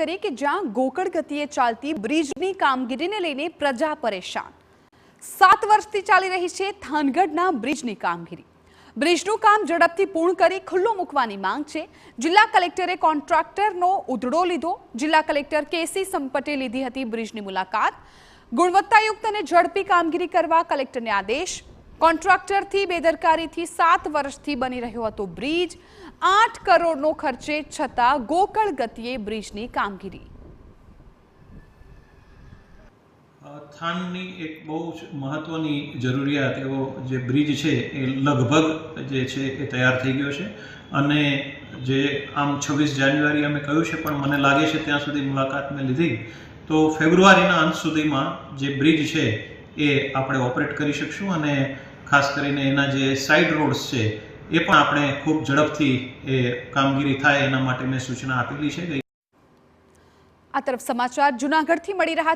કરીએ કે જ્યાં ગોકળ ગતિએ ચાલતી બ્રિજની કામગીરીને લઈને પ્રજા પરેશાન। 7 વર્ષથી ચાલી રહી છે થાનગઢના બ્રિજની કામગીરી। બ્રિજનું કામ ઝડપથી પૂર્ણ કરી ખુલ્લું મૂકવાની માંગ છે। જિલ્લા કલેક્ટરે કોન્ટ્રાક્ટરનો ઉધડો લીધો। જિલ્લા કલેક્ટર કેસી સંપટે લીધી હતી બ્રિજની મુલાકાત। ગુણવત્તાયુક્ત અને ઝડપી કામગીરી કરવા કલેક્ટરને આદેશ। કોન્ટ્રાક્ટરથી બેદરકારીથી 7 વર્ષથી બની રહ્યો હતો બ્રિજ। 8 કરોડનો ખર્ચે છતાં ગોકળ ગતિએ બ્રિજની કામગીરી। થાનની એક બહુ જ મહત્વની જરૂરિયાત એવો જે બ્રિજ છે એ લગભગ જે છે એ તૈયાર થઈ ગયો છે અને જે આમ 26 જાન્યુઆરી અમે કહ્યું છે પણ મને લાગે છે ત્યાં સુધી મુલાકાત મેં લીધી તો ફેબ્રુઆરીના અંત સુધીમાં જે બ્રિજ છે એ આપણે ઓપરેટ કરી શકશું અને ખાસ કરીને એના જે સાઇડ રોડ્સ છે એ પણ આપણે ખૂબ ઝડપથી એ કામગીરી થાય એના માટે મેં સૂચના આપેલી છે। આ તરફ સમાચાર જૂનાગઢથી મળી રહ્યા